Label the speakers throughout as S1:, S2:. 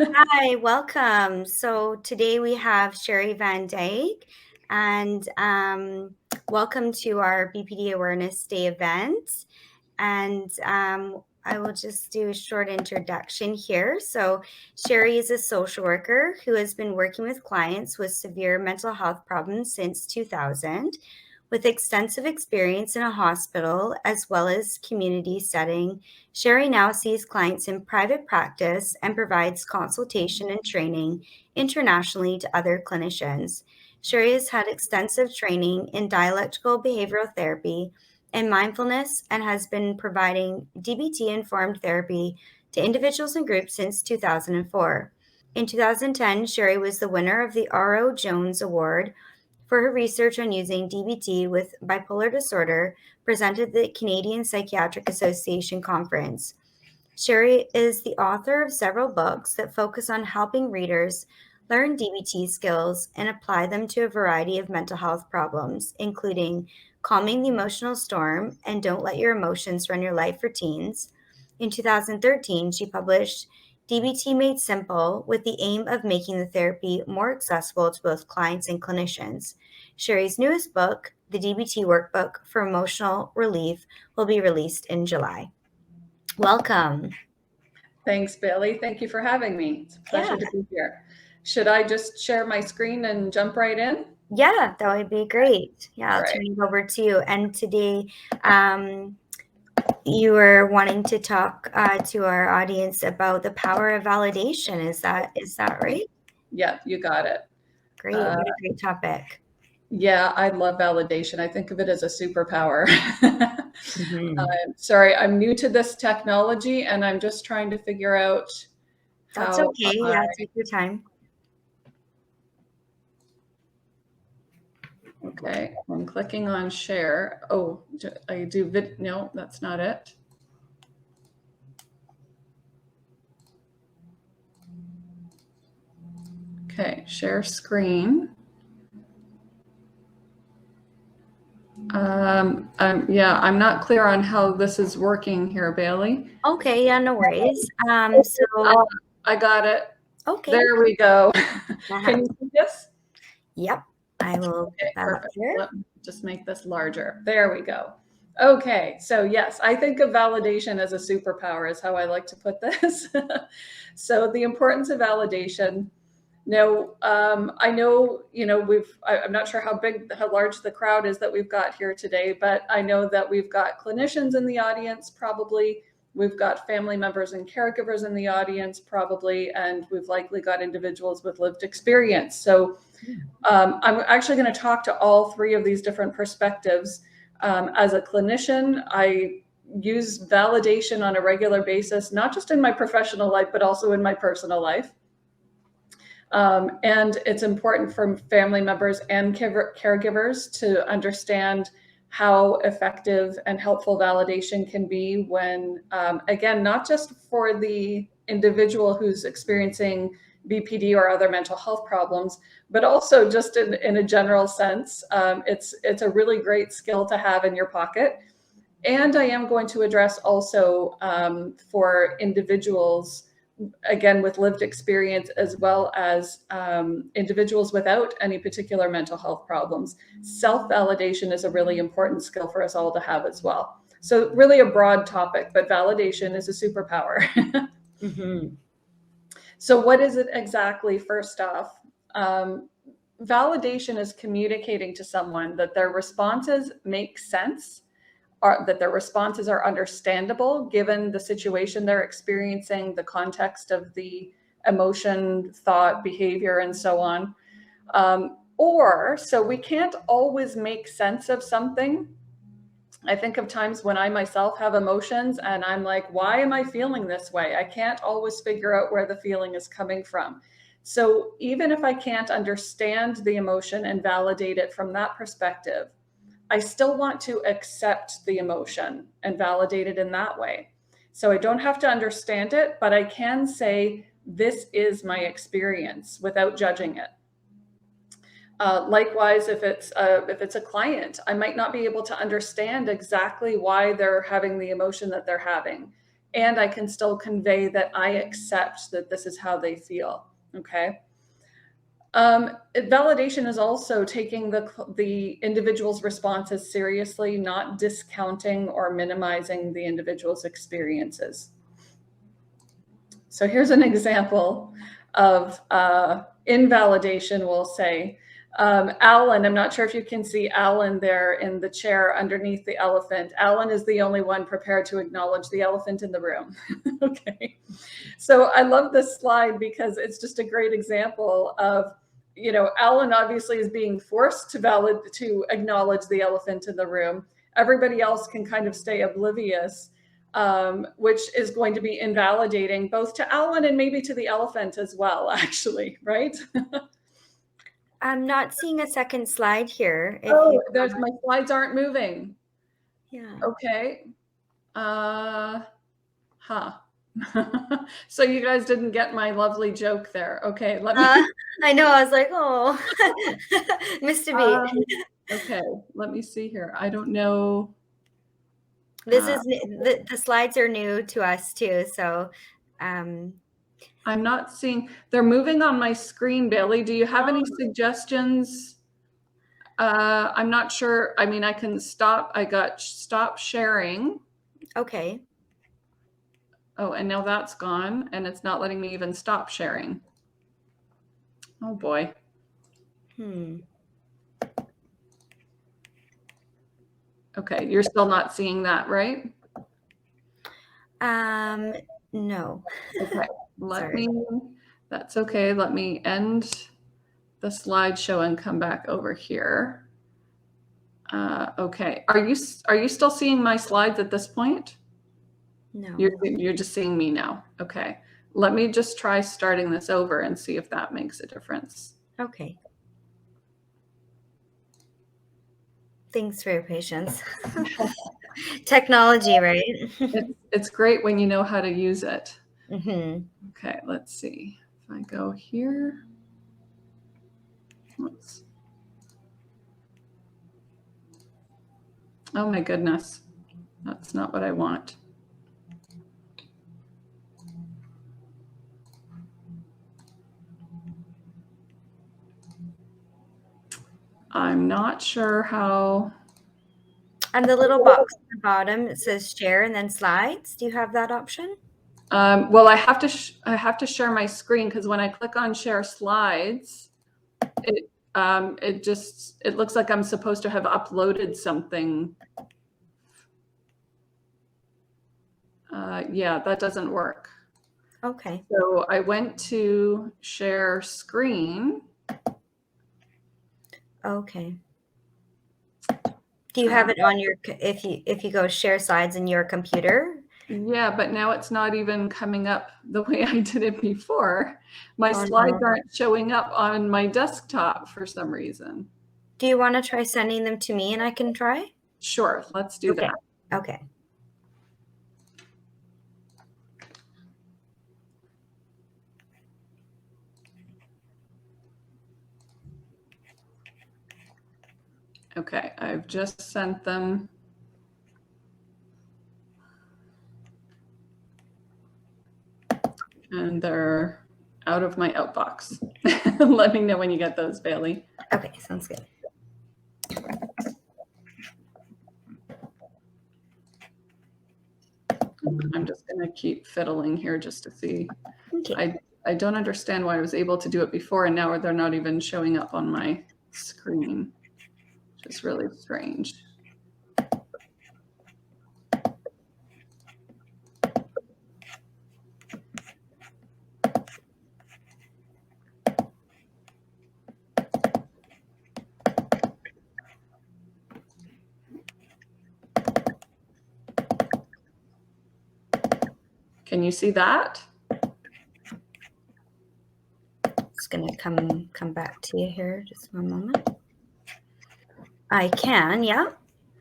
S1: Hi, welcome. So today we have Sheri Van Dijk, and welcome to our BPD Awareness Day event. And I will just do a short introduction here. So Sheri is a social worker who has been working with clients with severe mental health problems since 2000. With extensive experience in a hospital as well as community setting, Sheri now sees clients in private practice and provides consultation and training internationally to other clinicians. Sheri has had extensive training in dialectical behavioral therapy and mindfulness and has been providing DBT-informed therapy to individuals and groups since 2004. In 2010, Sheri was the winner of the R.O. Jones Award for her research on using DBT with bipolar disorder, presented at the Canadian Psychiatric Association conference. Sheri is the author of several books that focus on helping readers learn DBT skills and apply them to a variety of mental health problems, including Calming the Emotional Storm and Don't Let Your Emotions Run Your Life for Teens. In 2013, she published DBT Made Simple with the aim of making the therapy more accessible to both clients and clinicians. Sheri's newest book, the DBT Workbook for Emotional Relief, will be released in July. Welcome.
S2: Thanks, Bailey. Thank you for having me. It's a pleasure to be here. Should I just share my screen and jump right in?
S1: Yeah, that would be great. Yeah, I'll turn it over to you. And today, you were wanting to talk to our audience about the power of validation. Is that right?
S2: Yeah, you got it.
S1: Great. What a great topic.
S2: Yeah, I love validation. I think of it as a superpower. Sorry, I'm new to this technology and I'm just trying to figure out how.
S1: That's okay. Yeah, take your time.
S2: Okay, I'm clicking on share. Oh, I do no, that's not it. Okay, share screen. Yeah, I'm not clear on how this is working here, Bailey.
S1: Okay, yeah, no worries.
S2: So I got it.
S1: Okay.
S2: There we go. Can you see this?
S1: Yep, I will put that up here.
S2: Let me just make this larger. There we go. Okay, so yes, I think of validation as a superpower is how I like to put this. So the importance of validation. Now, I know, I'm not sure how large the crowd is that we've got here today, but I know that we've got clinicians in the audience, probably. We've got family members and caregivers in the audience, probably, and we've likely got individuals with lived experience. So I'm actually going to talk to all three of these different perspectives. As a clinician, I use validation on a regular basis, not just in my professional life, but also in my personal life. And it's important for family members and caregivers to understand how effective and helpful validation can be when, again, not just for the individual who's experiencing BPD or other mental health problems, but also just in a general sense. It's a really great skill to have in your pocket. And I am going to address also for individuals, again, with lived experience, as well as individuals without any particular mental health problems. Self-validation is a really important skill for us all to have as well. So really a broad topic, but validation is a superpower. So what is it exactly? First off, validation is communicating to someone that their responses make sense, that their responses are understandable given the situation they're experiencing, the context of the emotion, thought, behavior, and so on. So we can't always make sense of something. I think of times when I myself have emotions and I'm like, why am I feeling this way? I can't always figure out where the feeling is coming from. So even if I can't understand the emotion and validate it from that perspective, I still want to accept the emotion and validate it in that way. So I don't have to understand it, but I can say, this is my experience without judging it. Likewise, if it's a client, I might not be able to understand exactly why they're having the emotion that they're having. and I can still convey that I accept that this is how they feel. Okay. Validation is also taking the individual's responses seriously, not discounting or minimizing the individual's experiences. So here's an example of invalidation, we'll say. Alan, I'm not sure if you can see Alan there in the chair underneath the elephant. Alan is the only one prepared to acknowledge the elephant in the room. Okay. So I love this slide because it's just a great example of, you know, Alan obviously is being forced to acknowledge the elephant in the room. Everybody else can kind of stay oblivious, which is going to be invalidating both to Alan and maybe to the elephant as well, actually, right?
S1: I'm not seeing a second slide here.
S2: My slides aren't moving.
S1: Yeah.
S2: Okay. So you guys didn't get my lovely joke there. Okay, let me.
S1: I know. I was like, oh, missed a beat.
S2: Okay, let me see here. I don't know.
S1: This is the slides are new to us too, so.
S2: I'm not seeing, they're moving on my screen, Bailey. Do you have any suggestions? I'm not sure. I mean, I can stop. I got stop sharing.
S1: Okay.
S2: Oh, and now that's gone and it's not letting me even stop sharing. Oh boy. Okay, you're still not seeing that, right?
S1: No.
S2: Okay. That's okay. Let me end the slideshow and come back over here. Okay. Are you still seeing my slides at this point?
S1: No.
S2: You're just seeing me now. Okay. Let me just try starting this over and see if that makes a difference.
S1: Okay. Thanks for your patience. Technology, right?
S2: It's great when you know how to use it.
S1: Mm-hmm.
S2: Okay, let's see. If I go here. Oops. Oh my goodness. That's not what I want. I'm not sure how.
S1: And the little box at the bottom, it says share and then slides. Do you have that option?
S2: Well, I have to share my screen because when I click on share slides, it looks like I'm supposed to have uploaded something. Yeah, that doesn't work.
S1: Okay.
S2: So I went to share screen.
S1: Okay. Do you have it on your, if you go share slides in your computer?
S2: Yeah, but now it's not even coming up the way I did it before. My slides aren't showing up on my desktop for some reason.
S1: Do you want to try sending them to me and I can try?
S2: Sure, let's do that.
S1: Okay.
S2: Okay, I've just sent them. And they're out of my outbox. Let me know when you get those, Bailey.
S1: Okay, sounds good.
S2: I'm just going to keep fiddling here just to see.
S1: Okay.
S2: I don't understand why I was able to do it before and now they're not even showing up on my screen, which is really strange. Can you see that?
S1: It's gonna come back to you here. Just one moment. I can, yeah.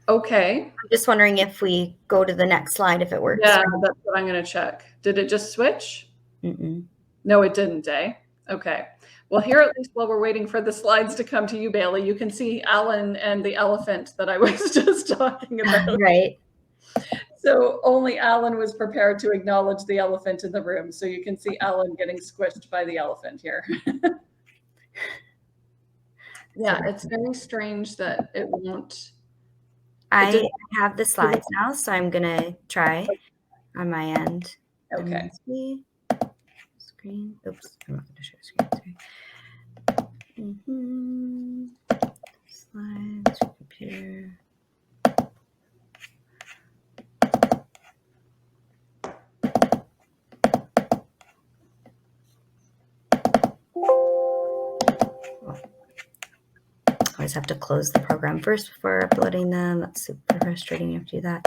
S2: Okay.
S1: I'm just wondering if we go to the next slide, if it works.
S2: Yeah, that's what I'm going to check. Did it just switch? No, it didn't, eh? Okay. Well, here at least while we're waiting for the slides to come to you, Bailey, you can see Alan and the elephant that I was just talking about.
S1: Right.
S2: So only Alan was prepared to acknowledge the elephant in the room. So you can see Alan getting squished by the elephant here. Yeah, it's very strange that it won't.
S1: I have the slides now, so I'm gonna try on my end.
S2: Okay.
S1: Screen. Oops, I'm not gonna share screen. Sorry. Slides, computer. Always have to close the program first before uploading them. That's super frustrating. You have to do that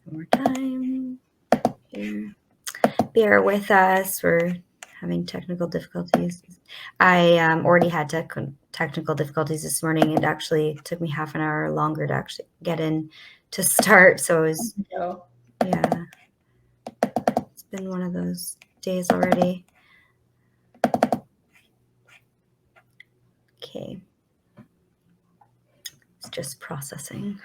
S1: one more time. Here. Bear with us. We're having technical difficulties. I already had technical difficulties this morning. It actually took me half an hour longer to actually get in to start. So it was, yeah, it's been one of those days already. Okay. It's just processing.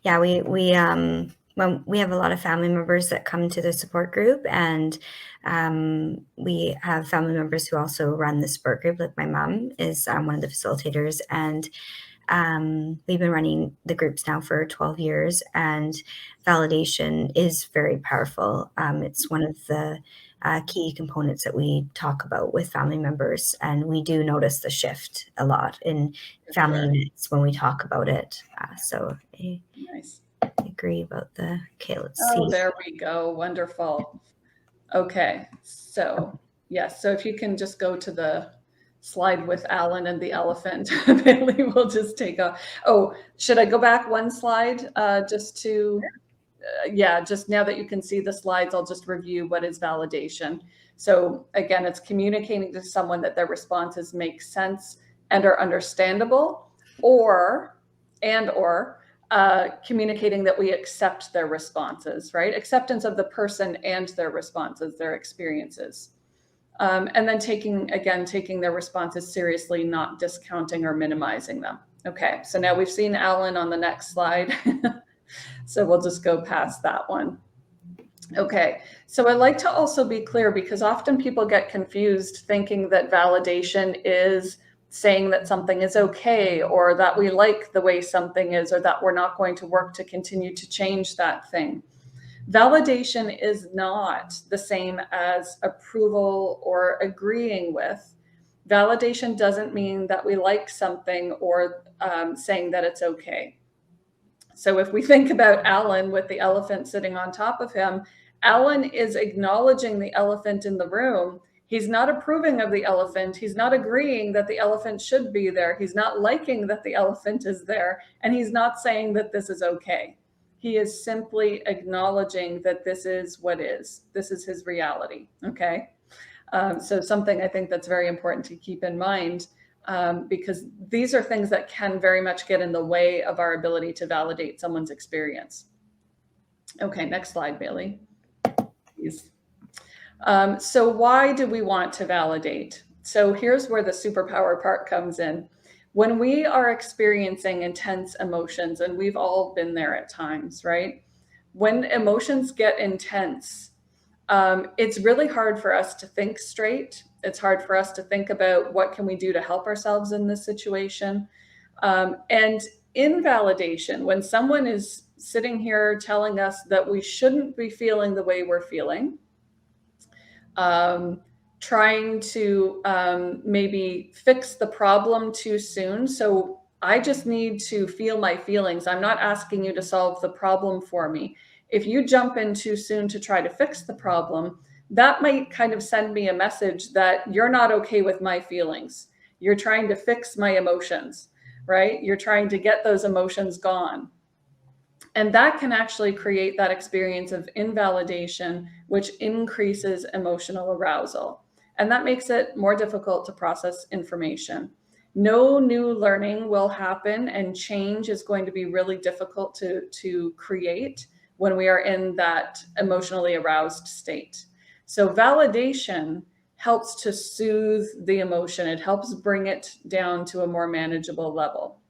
S1: Yeah, when we have a lot of family members that come to the support group, and we have family members who also run the support group. Like my mom is one of the facilitators, and we've been running the groups now for 12 years, and validation is very powerful. It's one of the key components that we talk about with family members, and we do notice the shift a lot in family units when we talk about it.
S2: Nice.
S1: I agree about the, okay, let's see.
S2: Oh, there we go. Wonderful. Okay, so yes, so if you can just go to the slide with Alan and the elephant, Bailey will just take off. Oh, should I go back one slide just to, yeah, just now that you can see the slides, I'll just review what is validation. So again, it's communicating to someone that their responses make sense and are understandable, or communicating that we accept their responses, right? Acceptance of the person and their responses, their experiences. And then taking their responses seriously, not discounting or minimizing them. Okay, so now we've seen Alan on the next slide. So we'll just go past that one. Okay, so I like to also be clear, because often people get confused thinking that validation is saying that something is okay, or that we like the way something is, or that we're not going to work to continue to change that thing. Validation is not the same as approval or agreeing with. Validation doesn't mean that we like something or saying that it's okay. So if we think about Alan with the elephant sitting on top of him, Alan is acknowledging the elephant in the room. He's not approving of the elephant. He's not agreeing that the elephant should be there. He's not liking that the elephant is there. And he's not saying that this is okay. He is simply acknowledging that this is what is. This is his reality, okay? So something I think that's very important to keep in mind, because these are things that can very much get in the way of our ability to validate someone's experience. Okay, next slide, Bailey, please. So why do we want to validate? So here's where the superpower part comes in. When we are experiencing intense emotions, and we've all been there at times, right? When emotions get intense, it's really hard for us to think straight. It's hard for us to think about what can we do to help ourselves in this situation. And in validation, when someone is sitting here telling us that we shouldn't be feeling the way we're feeling, trying to maybe fix the problem too soon. So I just need to feel my feelings. I'm not asking you to solve the problem for me. If you jump in too soon to try to fix the problem, that might kind of send me a message that you're not okay with my feelings. You're trying to fix my emotions, right? You're trying to get those emotions gone. And that can actually create that experience of invalidation, which increases emotional arousal. And that makes it more difficult to process information. No new learning will happen, and change is going to be really difficult to create when we are in that emotionally aroused state. So validation helps to soothe the emotion. It helps bring it down to a more manageable level.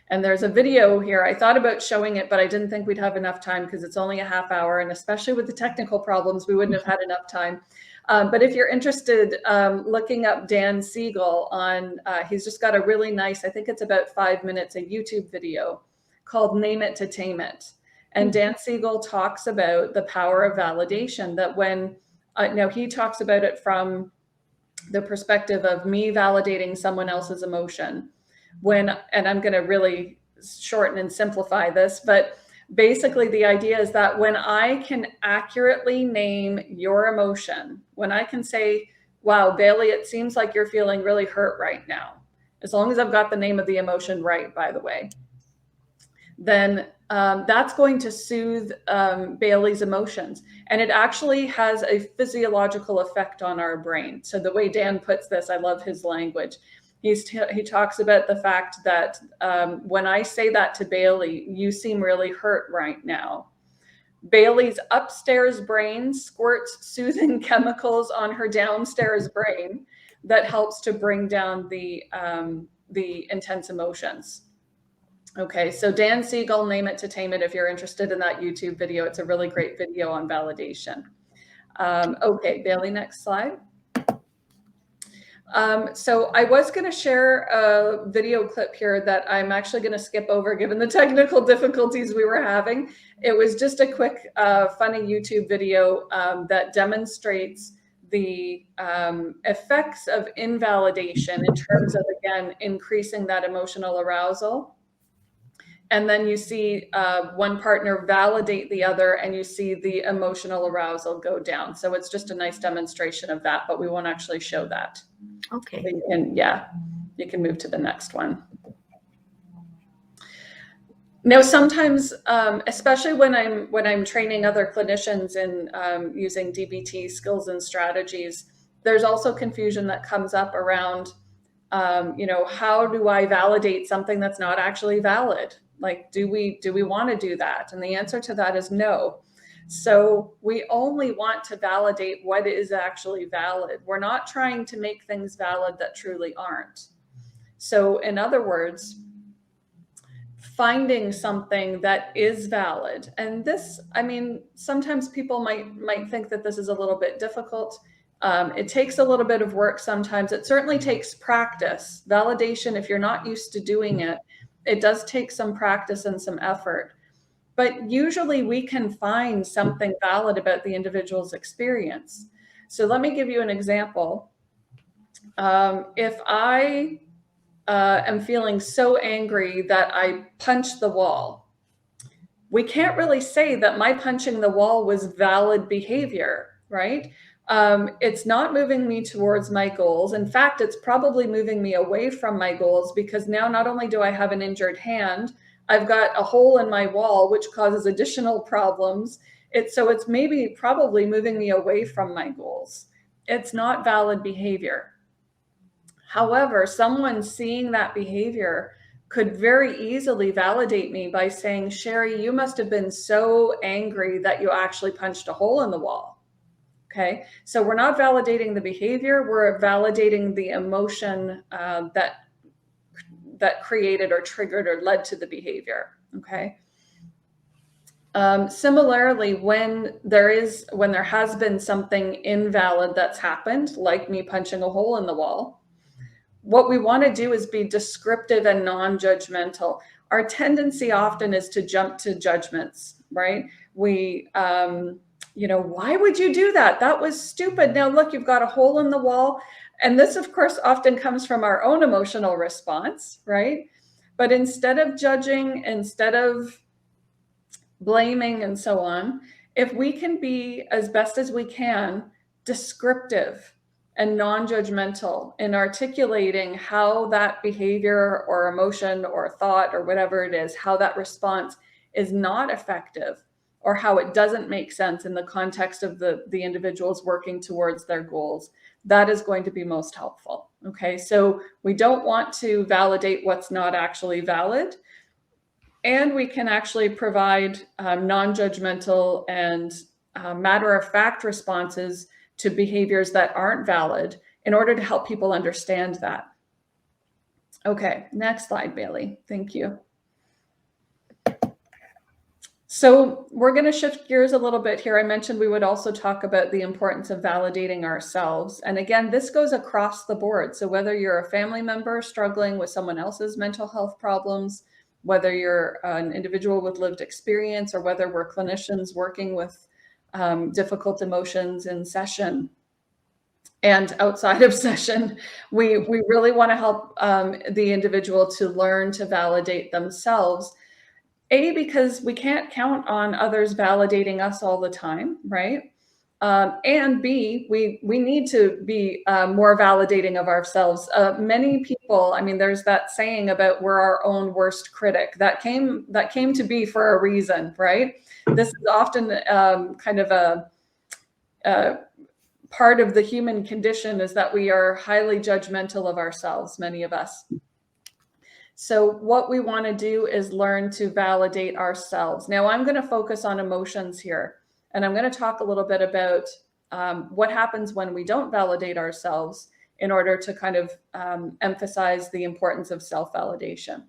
S2: And there's a video here. I thought about showing it, but I didn't think we'd have enough time because it's only a half hour. And especially with the technical problems, we wouldn't have had enough time. But if you're interested, looking up Dan Siegel on, he's just got a really nice, I think it's about 5 minutes, a YouTube video called Name It to Tame It. And Dan Siegel talks about the power of validation, that when, now he talks about it from the perspective of me validating someone else's emotion. And I'm going to really shorten and simplify this, but basically the idea is that when I can accurately name your emotion, when I can say, wow, Bailey, it seems like you're feeling really hurt right now, as long as I've got the name of the emotion right, by the way, then that's going to soothe Bailey's emotions. And it actually has a physiological effect on our brain. So the way Dan puts this, I love his language. He talks about the fact that when I say that to Bailey, you seem really hurt right now. Bailey's upstairs brain squirts soothing chemicals on her downstairs brain that helps to bring down the intense emotions. Okay, so Dan Siegel, Name It to Tame It, if you're interested in that YouTube video. It's a really great video on validation. Okay, Bailey, next slide. So I was going to share a video clip here that I'm actually going to skip over given the technical difficulties we were having. It was just a quick, funny YouTube video that demonstrates the effects of invalidation in terms of, again, increasing that emotional arousal. And then you see one partner validate the other, and you see the emotional arousal go down. So it's just a nice demonstration of that, but we won't actually show that.
S1: Okay.
S2: And yeah, you can move to the next one. Now, sometimes, especially when I'm training other clinicians in using DBT skills and strategies, there's also confusion that comes up around, how do I validate something that's not actually valid? Like, do we want to do that? And the answer to that is no. So we only want to validate what is actually valid. We're not trying to make things valid that truly aren't. So in other words, finding something that is valid. And this, I mean, sometimes people might think that this is a little bit difficult. It takes a little bit of work sometimes. It certainly takes practice. Validation, if you're not used to doing it, it does take some practice and some effort. But usually we can find something valid about the individual's experience. So let me give you an example. If I am feeling so angry that I punched the wall, we can't really say that my punching the wall was valid behavior, right? It's not moving me towards my goals. In fact, it's probably moving me away from my goals, because now not only do I have an injured hand, I've got a hole in my wall, which causes additional problems. So it's probably moving me away from my goals. It's not valid behavior. However, someone seeing that behavior could very easily validate me by saying, Sheri, you must have been so angry that you actually punched a hole in the wall. Okay, so we're not validating the behavior, we're validating the emotion that created or triggered or led to the behavior. Okay. Similarly, when there has been something invalid that's happened, like me punching a hole in the wall, what we want to do is be descriptive and non-judgmental. Our tendency often is to jump to judgments, right? Why would you do that? That was stupid. Now look, you've got a hole in the wall. And this, of course, often comes from our own emotional response, right? But instead of judging, instead of blaming and so on, if we can be, as best as we can, descriptive and non-judgmental in articulating how that behavior or emotion or thought or whatever it is, how that response is not effective, or how it doesn't make sense in the context of the individuals working towards their goals, that is going to be most helpful. Okay, so we don't want to validate what's not actually valid, and we can actually provide non-judgmental and matter-of-fact responses to behaviors that aren't valid in order to help people understand that. Okay, next slide, Bailey. Thank you. So we're going to shift gears a little bit here. I mentioned we would also talk about the importance of validating ourselves. And again, this goes across the board. So whether you're a family member struggling with someone else's mental health problems, whether you're an individual with lived experience, or whether we're clinicians working with difficult emotions in session and outside of session, we really want to help the individual to learn to validate themselves. A, because we can't count on others validating us all the time, right? And B, we need to be more validating of ourselves. Many people, I mean, there's that saying about we're our own worst critic. That came to be for a reason, right? This is often kind of a part of the human condition, is that we are highly judgmental of ourselves, many of us. So what we want to do is learn to validate ourselves. Now I'm going to focus on emotions here, and I'm going to talk a little bit about what happens when we don't validate ourselves in order to kind of emphasize the importance of self-validation.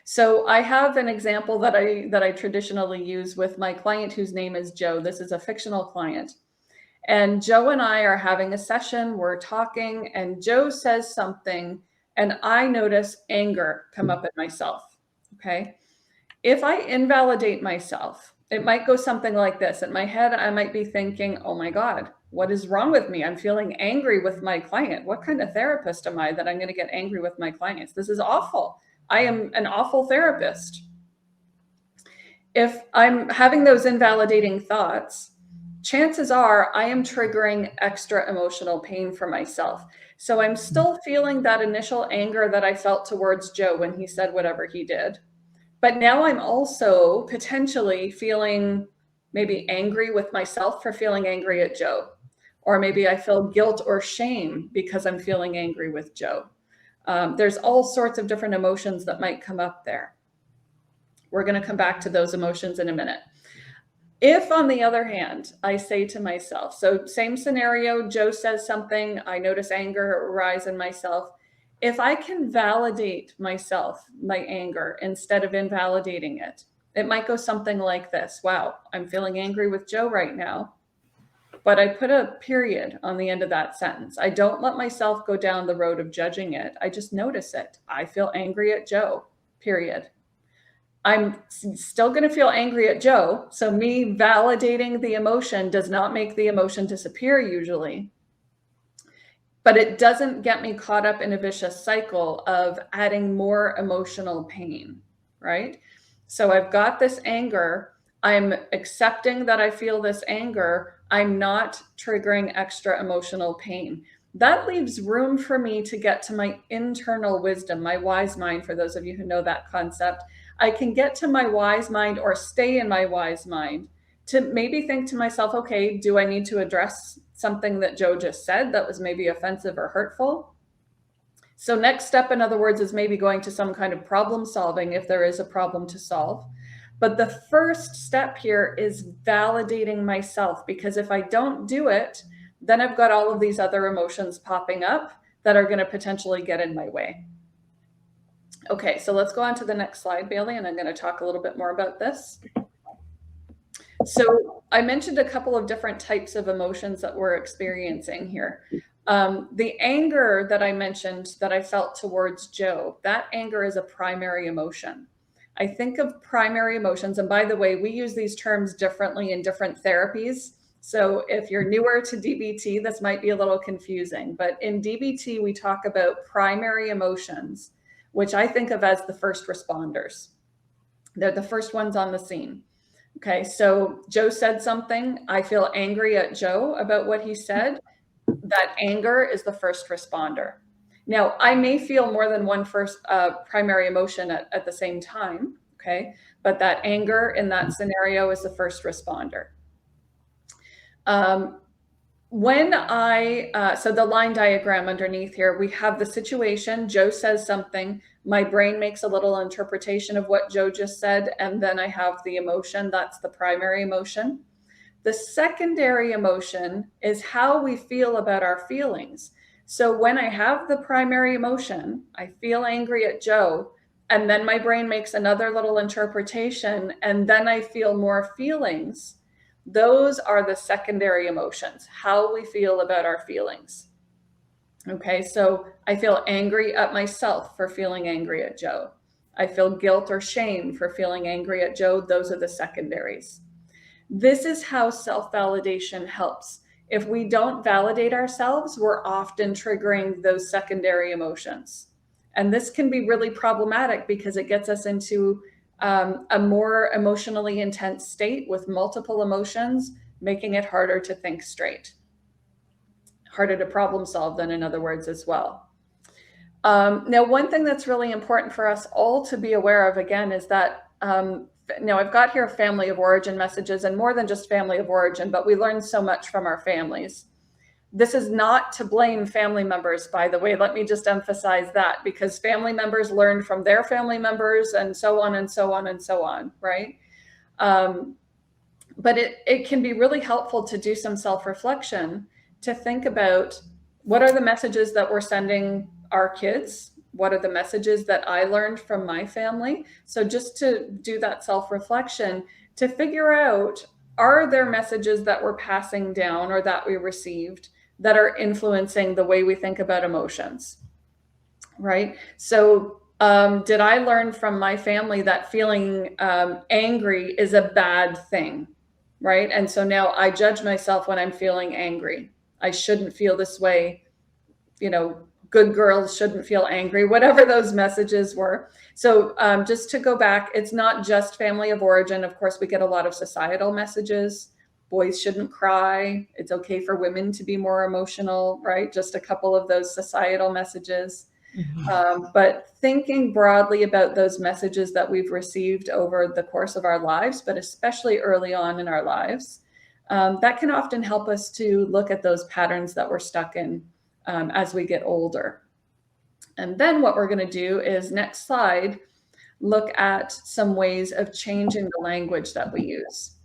S2: So I have an example that I traditionally use with my client whose name is Joe. This is a fictional client. And Joe and I are having a session, we're talking, and Joe says something, and I notice anger come up in myself, okay? If I invalidate myself, it might go something like this. In my head, I might be thinking, oh my God, what is wrong with me? I'm feeling angry with my client. What kind of therapist am I that I'm going to get angry with my clients? This is awful. I am an awful therapist. If I'm having those invalidating thoughts, chances are I am triggering extra emotional pain for myself. So I'm still feeling that initial anger that I felt towards Joe when he said whatever he did. But now I'm also potentially feeling maybe angry with myself for feeling angry at Joe. Or maybe I feel guilt or shame because I'm feeling angry with Joe. There's all sorts of different emotions that might come up there. We're going to come back to those emotions in a minute. If, on the other hand, I say to myself, so same scenario, Joe says something, I notice anger rise in myself. If I can validate myself, my anger, instead of invalidating it, it might go something like this. Wow, I'm feeling angry with Joe right now. But I put a period on the end of that sentence. I don't let myself go down the road of judging it. I just notice it. I feel angry at Joe, period. I'm still going to feel angry at Joe. So me validating the emotion does not make the emotion disappear usually. But it doesn't get me caught up in a vicious cycle of adding more emotional pain, right? So I've got this anger. I'm accepting that I feel this anger. I'm not triggering extra emotional pain. That leaves room for me to get to my internal wisdom, my wise mind, for those of you who know that concept. I can get to my wise mind or stay in my wise mind to maybe think to myself, okay, do I need to address something that Joe just said that was maybe offensive or hurtful? So next step, in other words, is maybe going to some kind of problem solving if there is a problem to solve. But the first step here is validating myself, because if I don't do it, then I've got all of these other emotions popping up that are going to potentially get in my way. Okay, so let's go on to the next slide, Bailey, and I'm going to talk a little bit more about this. So I mentioned a couple of different types of emotions that we're experiencing here. The anger that I mentioned that I felt towards Joe, that anger is a primary emotion. I think of primary emotions, and by the way, we use these terms differently in different therapies. So if you're newer to DBT, this might be a little confusing, but in DBT, we talk about primary emotions, which I think of as the first responders. They're the first ones on the scene. Okay, so Joe said something. I feel angry at Joe about what he said. That anger is the first responder. Now, I may feel more than one primary emotion at the same time, okay? But that anger in that scenario is the first responder. So the line diagram underneath here, we have the situation. Joe says something. My brain makes a little interpretation of what Joe just said, and then I have the emotion. That's the primary emotion. The secondary emotion is how we feel about our feelings. So when I have the primary emotion, I feel angry at Joe, and then my brain makes another little interpretation, and then I feel more feelings. Those are the secondary emotions, how we feel about our feelings. Okay, so I feel angry at myself for feeling angry at Joe. I feel guilt or shame for feeling angry at Joe. Those are the secondaries. This is how self-validation helps. If we don't validate ourselves, we're often triggering those secondary emotions. And this can be really problematic because it gets us into a more emotionally intense state with multiple emotions, making it harder to think straight, harder to problem solve then, in other words, as well. Now, one thing that's really important for us all to be aware of, again, is that now I've got here family of origin messages, and more than just family of origin, but we learn so much from our families. This is not to blame family members, by the way. Let me just emphasize that, because family members learned from their family members and so on and so on and so on, right? But it can be really helpful to do some self-reflection, to think about what are the messages that we're sending our kids? What are the messages that I learned from my family? So just to do that self-reflection, to figure out, are there messages that we're passing down or that we received that are influencing the way we think about emotions, right? So did I learn from my family that feeling angry is a bad thing, right? And so now I judge myself when I'm feeling angry. I shouldn't feel this way, you know, good girls shouldn't feel angry, whatever those messages were. So just to go back, it's not just family of origin. Of course, we get a lot of societal messages. Boys shouldn't cry. It's okay for women to be more emotional, right? Just a couple of those societal messages. But thinking broadly about those messages that we've received over the course of our lives, but especially early on in our lives, that can often help us to look at those patterns that we're stuck in as we get older. And then what we're going to do is, next slide, look at some ways of changing the language that we use.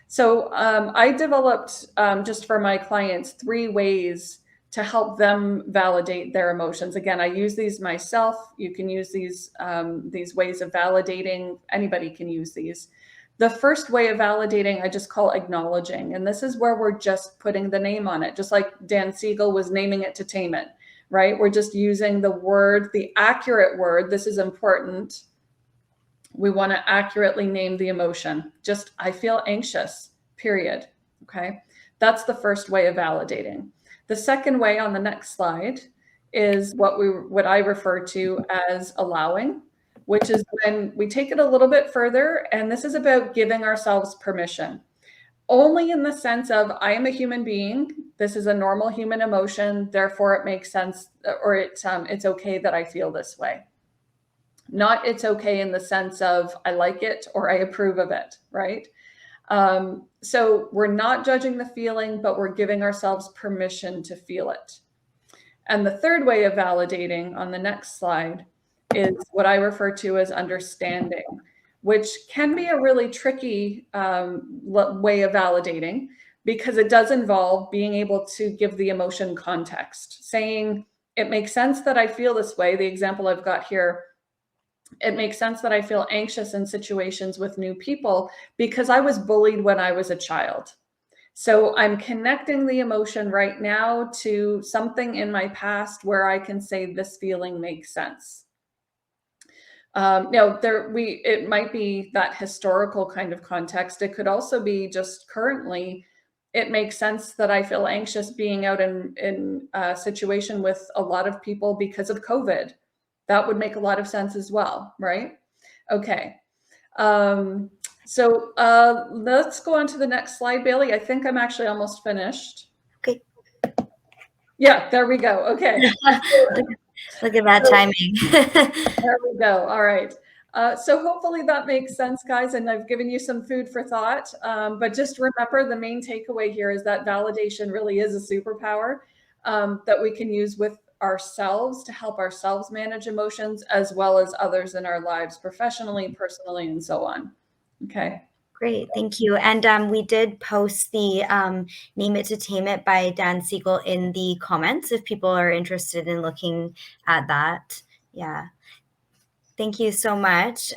S2: So I developed, just for my clients, 3 ways to help them validate their emotions. Again, I use these myself. You can use these ways of validating. Anybody can use these. The first way of validating, I just call acknowledging. And this is where we're just putting the name on it, just like Dan Siegel was naming it to tame it, right? We're just using the word, the accurate word. This is important. We want to accurately name the emotion. Just, I feel anxious, period. Okay. That's the first way of validating. The second way on the next slide is what I refer to as allowing, which is when we take it a little bit further. And this is about giving ourselves permission, only in the sense of, I am a human being. This is a normal human emotion. Therefore, it makes sense, or it's okay that I feel this way. Not it's okay in the sense of I like it or I approve of it, right? So we're not judging the feeling, but we're giving ourselves permission to feel it. And the third way of validating on the next slide is what I refer to as understanding, which can be a really tricky way of validating, because it does involve being able to give the emotion context, saying, it makes sense that I feel this way. The example I've got here, it makes sense that I feel anxious in situations with new people because I was bullied when I was a child. So I'm connecting the emotion right now to something in my past where I can say this feeling makes sense. Now, it might be that historical kind of context. It could also be just currently, it makes sense that I feel anxious being out in a situation with a lot of people because of COVID. That would make a lot of sense as well, right? Okay. So let's go on to the next slide, Bailey. I think I'm actually almost finished.
S1: Okay.
S2: Yeah, there we go. Okay.
S1: Look at that timing.
S2: There we go. All right. So hopefully that makes sense, guys, and I've given you some food for thought. But just remember, the main takeaway here is that validation really is a superpower that we can use with ourselves to help ourselves manage emotions, as well as others in our lives, professionally, personally, and so on. Okay.
S1: Great, thank you. And we did post the Name It to Tame It by Dan Siegel in the comments if people are interested in looking at that. Yeah. Thank you so much.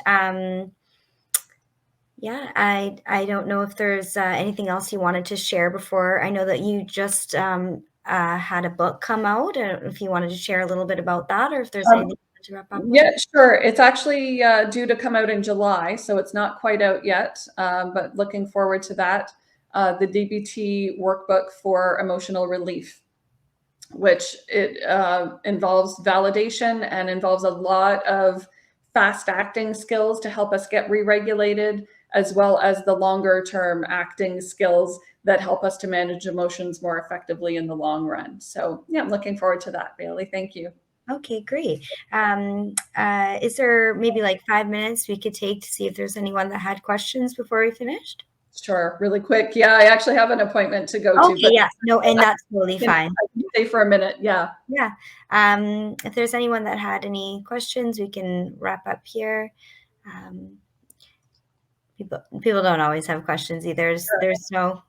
S1: Yeah, I don't know if there's anything else you wanted to share before. I know that you just had a book come out. I don't know if you wanted to share a little bit about that, or if there's anything you want to wrap up with.
S2: Yeah, sure. It's actually due to come out in July, so it's not quite out yet, but looking forward to that. The DBT Workbook for Emotional Relief, which it involves validation and involves a lot of fast acting skills to help us get re-regulated, as well as the longer term acting skills that help us to manage emotions more effectively in the long run. So yeah, I'm looking forward to that, Bailey. Thank you.
S1: Okay, great. Is there maybe like 5 minutes we could take to see if there's anyone that had questions before we finished?
S2: Sure, really quick. Yeah, I actually have an appointment to go to,
S1: Okay,
S2: but
S1: yeah, no, and that's totally
S2: I can
S1: fine.
S2: stay for a minute. Yeah.
S1: Yeah. If there's anyone that had any questions, we can wrap up here. People don't always have questions either. There's no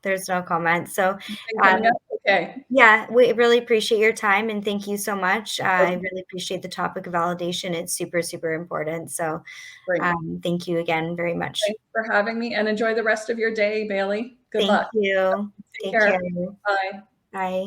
S1: comments. So
S2: Coming up? Okay.
S1: yeah, we really appreciate your time and thank you so much. I really appreciate the topic of validation. It's super, super important. So
S2: Great.
S1: thank you again very much.
S2: Thanks for having me and enjoy the rest of your day, Bailey. Good
S1: Thank
S2: luck.
S1: you.
S2: Take
S1: Take
S2: care.
S1: care.
S2: Bye.
S1: Bye.